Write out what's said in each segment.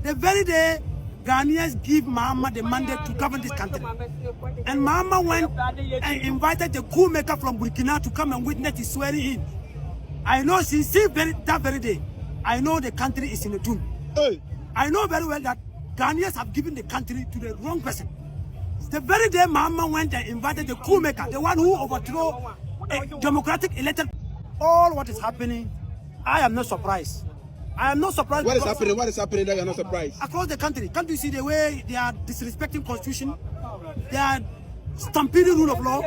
The very day Ghanaians give Mahama the mandate to govern this country, and Mahama went and invited the coup maker from Burkina to come and witness his swearing in. I know since that very day, I know the country is in a doom. Hey. I know very well that Ghanaians have given the country to the wrong person. The very day Mahama went and invited the coup maker, the one who overthrew a democratic elected, all what is happening, I am not surprised. I am not surprised. What is happening? What is happening that you are not surprised? Across the country, can't you see the way they are disrespecting constitution? They are stampeding rule of law.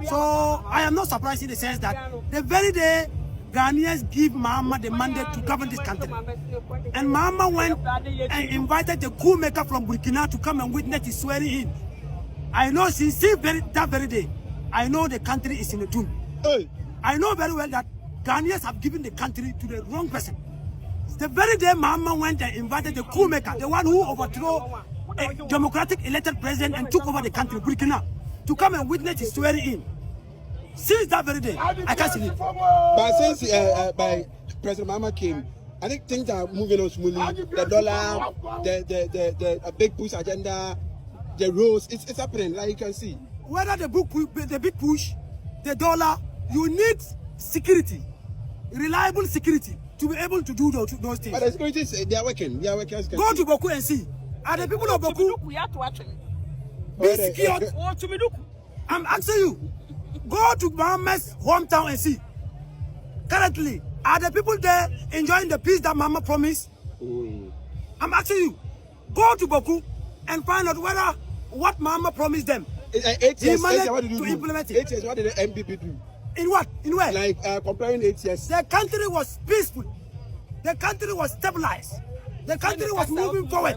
So I am not surprised in the sense that the very day Ghanaians give Mahama the mandate to govern this country, and Mahama went and invited the coup maker from Burkina to come and witness his swearing in. I know since that very day, I know the country is in a doom. Hey. I know very well that Ghanaians have given the country to the wrong person. The very day Mahama went and invited the coup maker, the one who overthrew a democratic elected president and took over the country, Burkina, to come and witness his swearing in. Since that very day, I can't see it. But since by President Mahama came, I think things are moving on smoothly. The dollar, the big push agenda, the rules, it's happening, like you can see. Whether the big push, the dollar, you need security, reliable security, to be able to do those things. But the securities, they are working. They are working. Go to Boku and see. Are the people of Boku be secured? I'm asking you. Go to Mahama's hometown and see. Currently, are the people there enjoying the peace that Mahama promised? I'm asking you. Go to Boku and find out whether what Mahama promised them. 8 years, what did you to do? Implement it. 8 years, what did the MPP do? In what? In where? Like comparing 8 years. The country was peaceful. The country was stabilized. The country was moving forward.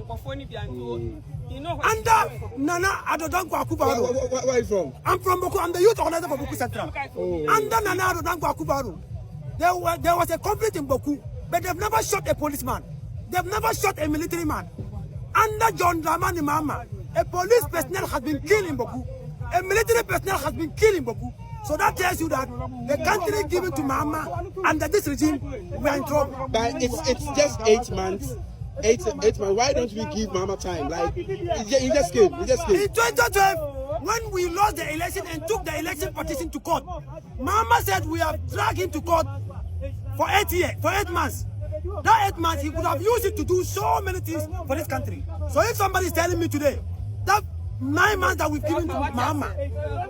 Under Nana Adodanko Akufo-Addo. Where are you from? I'm from Boku. I'm the youth organizer for Boku Central. Under Nana Adodanko Akufo-Addo, there was a conflict in Boku, but they've never shot a policeman. They've never shot a military man. Under John Dramani Mahama, a police personnel has been killed in Boku. A military personnel has been killed in Boku. So that tells you that the country given to Mahama under this regime, we are in trouble. But it's just 8 months. 8 months. Why don't we give Mahama time? Like he just came. In 2012, when we lost the election and took the election petition to court, Mahama said we have dragged him to court for 8 months. That 8 months, he could have used it to do so many things for this country. So if somebody is telling me today that 9 months that we've given to Mahama,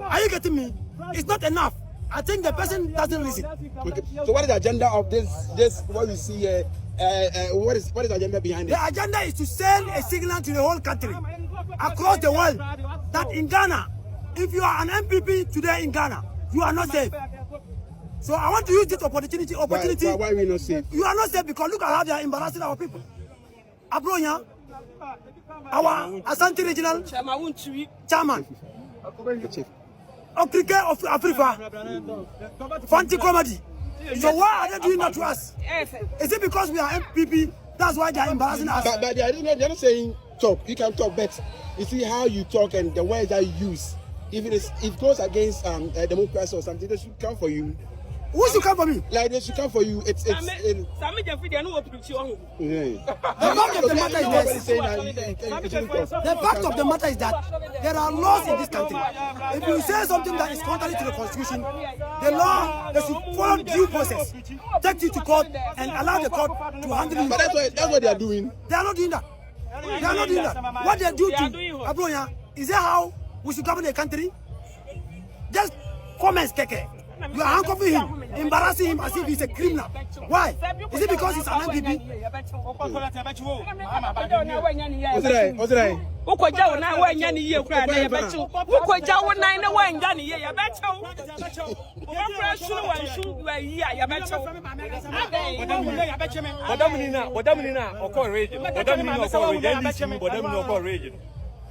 are you getting me? It's not enough. I think the person doesn't listen. Okay. So what is the agenda of this what we see here? What is the agenda behind it? The agenda is to send a signal to the whole country, across the world, that in Ghana, if you are an MPP today in Ghana, you are not safe. So I want to use this opportunity. Why are we not safe? You are not safe because look at how they are embarrassing our people. Abronya, our Asante regional chairman, Africa of Africa, Fanti Comedy. So why are they doing that to us? Is it because we are MPP? That's why they are embarrassing us. But they are not saying talk. You can talk, but you see how you talk and the words that you use. If it goes against democracy or something, they should come for you. Who should come for me? Like they should come for you. The fact of the matter is that there are laws in this country. If you say something that is contrary to the constitution, the law, they should follow due process, take you to court and allow the court to handle you. But that's what they are doing. They are not doing that. They are not doing that. What they do to Abronya, is that how we should govern the country? Just comments, Keke. You are handcuffing him, embarrassing him as if he's a criminal. Why? Is it because he's an MPP?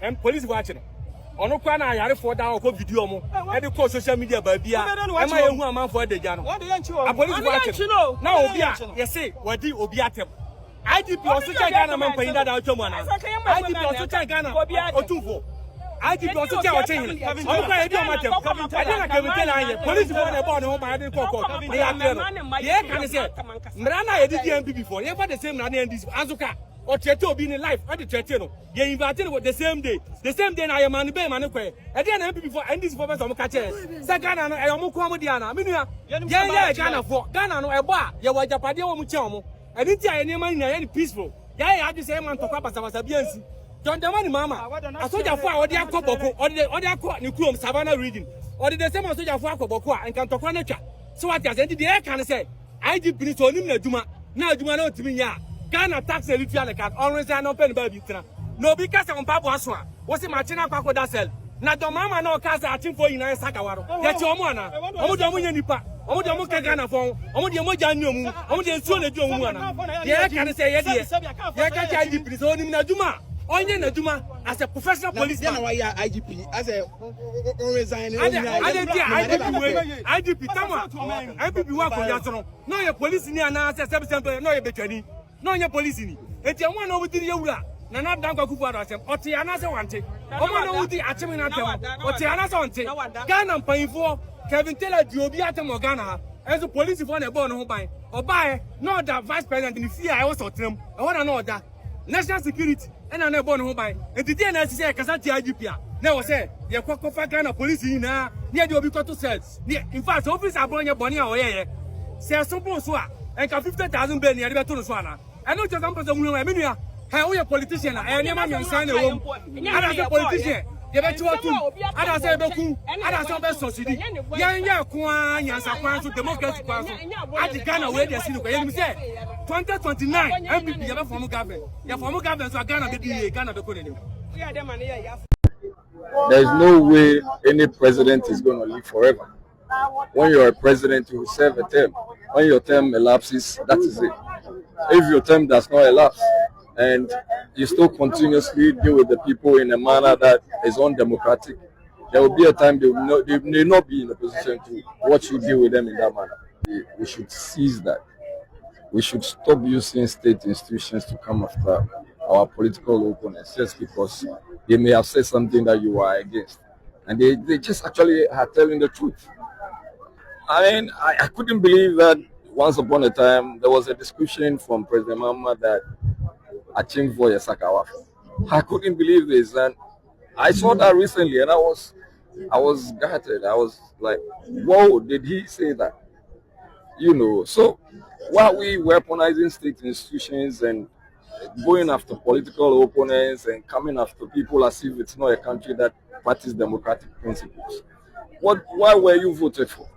And police watching. Ono kwa na yare for down ko video mo e dey call social media ba bia e ma yehu amanfo de ja no police watching na obi a ye say wadi obi atem IDP also check Ghana man pay that out mo na IDP also check Ghana otufo IDP also check o check ono kwa e di o matem I dey na kemite na ye police for na born ho ma dey call e ya tell ye kan say mra na ye di MPP before ye for the same na NDC azuka or treaty will be in life, or the treaty. They invited the same day. The same day, I am man, be man, and then MP before, and this for some catches. Second, I am Mukomodiana. I mean, yeah, Ghana for Ghana, no, a bar, you were Japadio Muchamo, and it's any money, any peaceful. Yeah, I had the same man to Papa Sabiansi. John the money, Mama. I saw your father, or the Boku, or the other court, Nukum, Savannah reading, or the same as your father, Boku, and can talk on nature. So what I said, the air can say, I did British or Duma, now Duma no to me, ya. Ghana tax a little like always an open baby. No, because I'm Papa Aswa, was it Martina Paco da cell? Now, the Mama no cast a team for you in Sakawaro. That's your mana. Oh, the money nipa. Oh, the Moka Ghana phone. Oh, the Mojanum. Oh, the Sona Jumana. Yeah, can I say, yes, yeah, can't you please own him Naduma? Only Naduma as a professional policeman. Why IGP as a resign? IGP, Tama, IGP work on Yasono. No, your police in your answer, no, your betani. No, your police in it. It's your one over the Yura. Nana Danko Kupara, or Tiana Sawante. Omano Uti Achiminata, or Tiana Sawante. Ghana paying for Kevin Taylor, Diobiata Morgana, as a police for a born home by, or by, not that vice president in fear. I also tell them, I want to know that national security and I'm born home by, and the DNA say, Casati IGP. Never say, the Cocofa Ghana police in near the Obicoto cells. In fact, office are born your bonny away. Say a simple swap, and 50,000 Ben near the Swana. I know just some women. How are you a politician? I am a young son. I am a politician. You bet you are too. I say Boku. I say best society. Yanya Kwan, Yansa to democratic council. I the Ghana where they see the say 2029 MPP you former government. Your former government so Ghana be Ghana be. There is no way any president is going to live forever. When you are a president, you will serve a term. When your term elapses, that is it. If your term does not elapse, and you still continuously deal with the people in a manner that is undemocratic, there will be a time they may not be in a position to watch you deal with them in that manner. We should seize that. We should stop using state institutions to come after our political opponents just because they may have said something that you are against. And they just actually are telling the truth. I mean, I couldn't believe that once upon a time there was a description from President Mahama that Achim for Yasakawa. I couldn't believe this, and I saw that recently, and I was gutted. I was like, "Whoa, did he say that?" You know. So while we weaponizing state institutions and going after political opponents and coming after people as if it's not a country that practices democratic principles, why were you voted for?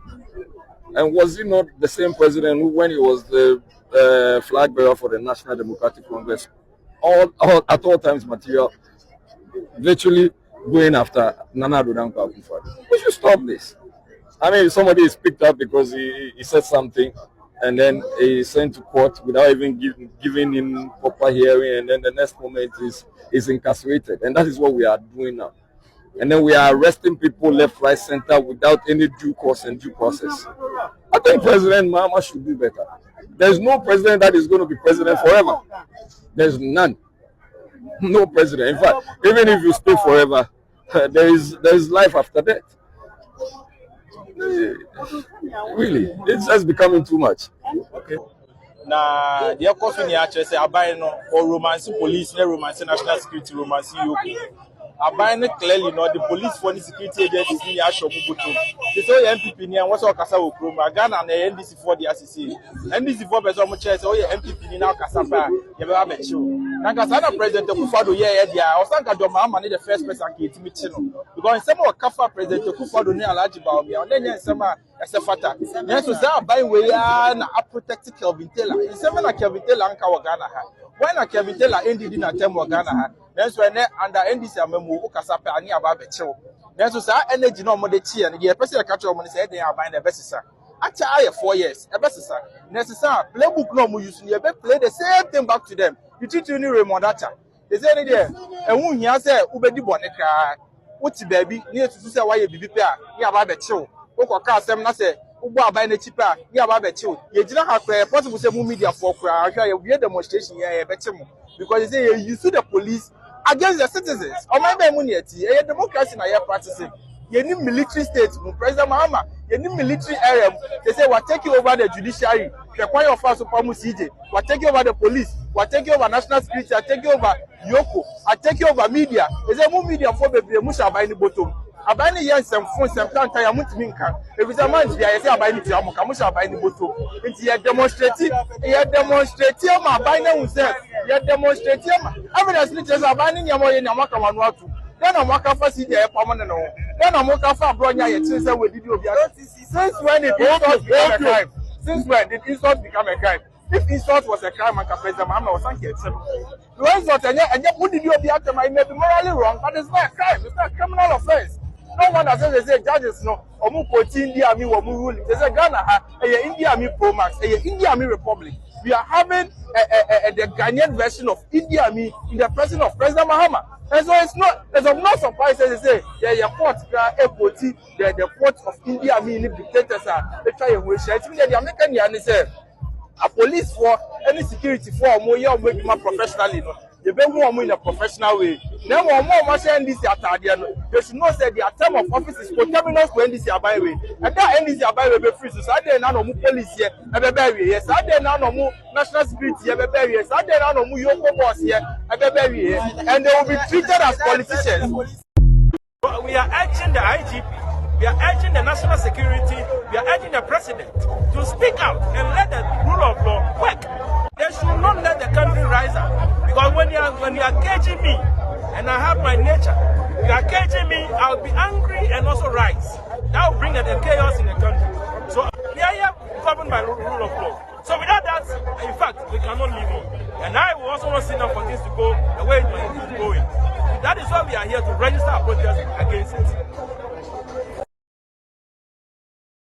And was he not the same president who, when he was the flag bearer for the National Democratic Congress, at all times material, virtually going after Nana Addo Dankwa Akufo-Addo? We should stop this. I mean, if somebody is picked up because he said something and then he's sent to court without even giving him proper hearing, and then the next moment is incarcerated. And that is what we are doing now. And then we are arresting people left, right, center without any due course and due process. I think President Mahama should do better. There's no president that is going to be president forever. There's none. No president. In fact, even if you stay forever, there is life after death. Really, it's just becoming too much. Okay. Na the course when you actually say abai no or romance police, no romance national security, romance UK. Abai no clearly no the police for the security agencies ni asho mubuto. They say MPP ni what's kasa wo krom Ghana na NDC for the ACC. NDC for person mo chair say MPP ni na kasa pa ye be abecho. Na kasa na president Akufo-Addo ye dia osanka do Mahama ni the first person ke etimichi no. Because some of kafa president Akufo-Addo ni Alhaji Baomi on nya nsema esefata. Yes so say abai we na protect Kelvin Taylor. Nsema na Kelvin Taylor anka wo Ghana ha. Why na Kelvin Taylor NDD na term wo Ghana ha. Then so under NDC amemu ukasa pe ani aba bechew. Then so sa energy no mo de chi and the person catch o mo say dey aban the best sir. Acha aye 4 years e best sir. Necessary playbook no mo use you be play the same thing back to them. You treat you ni Raymond Acha. They say there ehun hia say ubedi bone kra. Wuti baabi ni etutu say why bibi pe a ni aba bechew. Ukoka asem na say ugbo aban na chi pe a ni aba bechew. Ye gina ha kra possible say mu media for kra ahwa ye we demonstration ye beche mu because they say you use the police against the citizens. Or my immunity, a democracy na here practicing. You need military state, President Mahama. You need military area. They say we're taking over the judiciary. We're taking over the police. we're taking over national security, are taking over Yoko, are taking over media. Is a more media for baby, Musha by the bottom. Abani yes, some phone, some can't tell you minka. If it's a man, I say about the Amukamusha by the bottom. It's yet demonstrating, my binding himself, yet demonstrating. Evidence leaders are binding your money in Amaka Manuatu. Then I'm working for CD permanent. Then I'm working for Bronya, since we did since when did insult become a crime? Since when did insult become a crime? If insult was a crime, and President Mahama was thank you. Insult and yet, what did you be after my may be morally wrong, but it's not a crime, it's not a criminal offense. No one that says they say judges no, Omu Koti India Army Wamu ruling. They say Ghana India Army Pro Max, India Army Republic. We are having the Ghanaian version of India Army in the person of President Mahama. And so there's no surprise they say the court the court of India Army in the dictators are they try and share. The American Yan say a police for any security for more young professionally. They be more in a professional way. Then more NDC attack. They should not say their term of office is coterminous to NDC byway. And that NDC byway be free. So Saturday now no more police here. Ebe bury here. Saturday now no more national security. Ebe bury here. Saturday now no more Yoko boss here. Ebe bury here. And they will be treated as politicians. We are urging the IGP. We are urging the national security. We are urging the president to speak out and let the rule of law work. They should not let the country rise up. Because when you are caging me, and I have my nature, you are caging me, I'll be angry and also rise. That will bring the chaos in the country. So we are here governed by the rule of law. So without that, in fact, we cannot live on. And I will also want to sit down for things to go the way it is going. That is why we are here to register our protest against it.